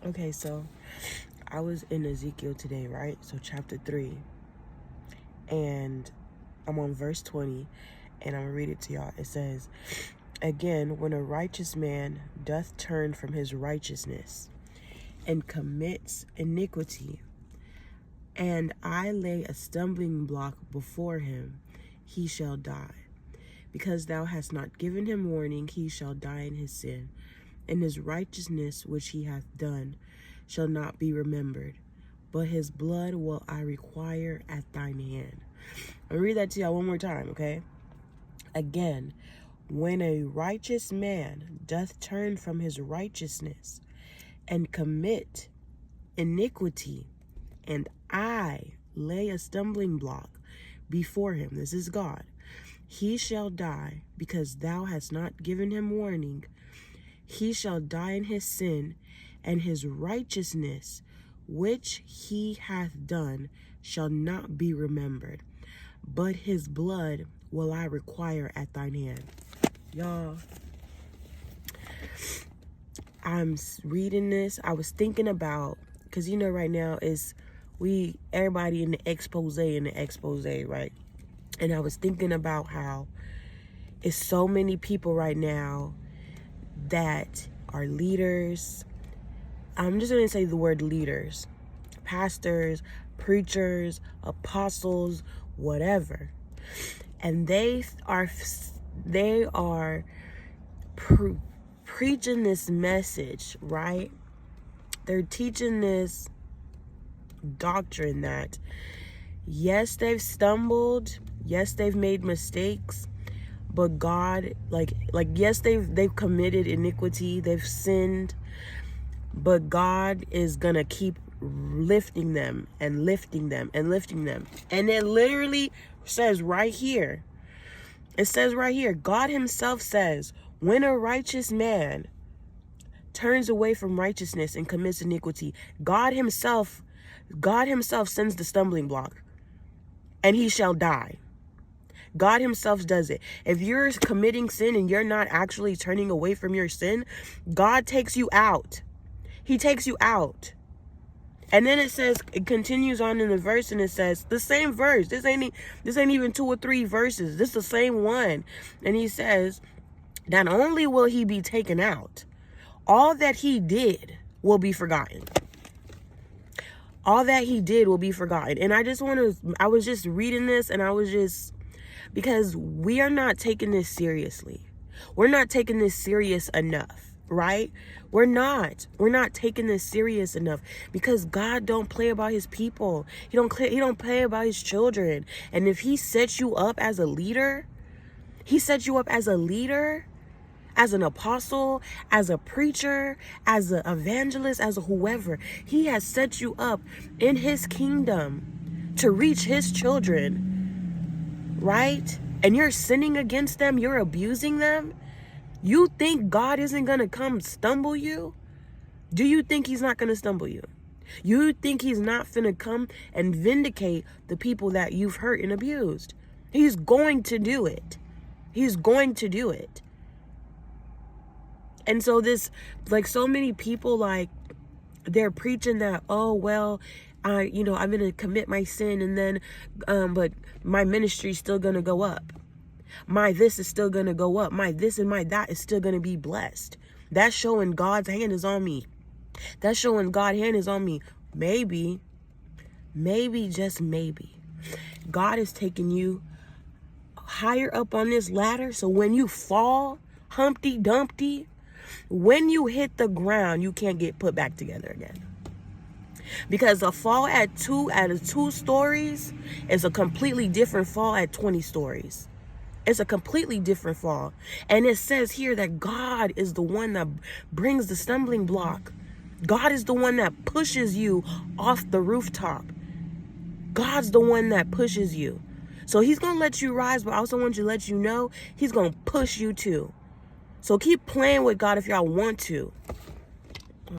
Okay, so I was in Ezekiel today, right? So chapter 3. And I'm on verse 20. And I'm going to read it to y'all. It says, "Again, when a righteous man doth turn from his righteousness and commits iniquity, and I lay a stumbling block before him, he shall die. Because thou hast not given him warning, he shall die in his sin. And his righteousness which he hath done shall not be remembered, but his blood will I require at thine hand." I'll read that to y'all one more time, okay? "Again, when a righteous man doth turn from his righteousness and commit iniquity, and I lay a stumbling block before him," this is God, "he shall die, because thou hast not given him warning. He shall die in his sin, and his righteousness which he hath done shall not be remembered, but his blood will I require at thine hand." Y'all, I'm reading this. I was thinking about, because right now everybody in the expose, right? And I was thinking about how it's so many people right now that are leaders. I'm just going to say the word leaders, pastors, preachers, apostles, whatever. And they are preaching this message, right? They're teaching this doctrine that, yes, they've stumbled, yes, they've made mistakes, but God, yes, they've committed iniquity, they've sinned, but God is gonna keep lifting them and lifting them and lifting them. And it literally says right here, God himself says, when a righteous man turns away from righteousness and commits iniquity, God himself sends the stumbling block, and he shall die. God himself does it. If you're committing sin and you're not actually turning away from your sin, God takes you out. He takes you out. And then it continues on in the verse, and it says, the same verse. This ain't even 2 or 3 verses. This is the same one. And he says, not only will he be taken out, all that he did will be forgotten. All that he did will be forgotten. And I was just reading this, and because we are not taking this seriously. We're not taking this serious enough, right? We're not taking this serious enough, because God don't play about his people. He don't play about his children. And if he sets you up as a leader, as an apostle, as a preacher, as an evangelist, as a whoever, he has set you up in his kingdom to reach his children, right? And you're sinning against them, you're abusing them. You think God isn't going to come stumble you? Do you think he's not going to stumble you? You think he's not going to come and vindicate the people that you've hurt and abused? He's going to do it. He's going to do it. And so so many people, they're preaching that, oh, well, I'm going to commit my sin, and then, but my ministry's still going to go up. My this is still going to go up. My this and my that is still going to be blessed. That's showing God's hand is on me. That's showing God's hand is on me. Maybe, just maybe, God is taking you higher up on this ladder, so when you fall, Humpty Dumpty, when you hit the ground, you can't get put back together again. Because a fall at 2 stories is a completely different fall at 20 stories. It's a completely different fall. And it says here that God is the one that brings the stumbling block. God is the one that pushes you off the rooftop. God's the one that pushes you. So he's going to let you rise, but I also want to let you know he's going to push you too. So keep playing with God if y'all want to.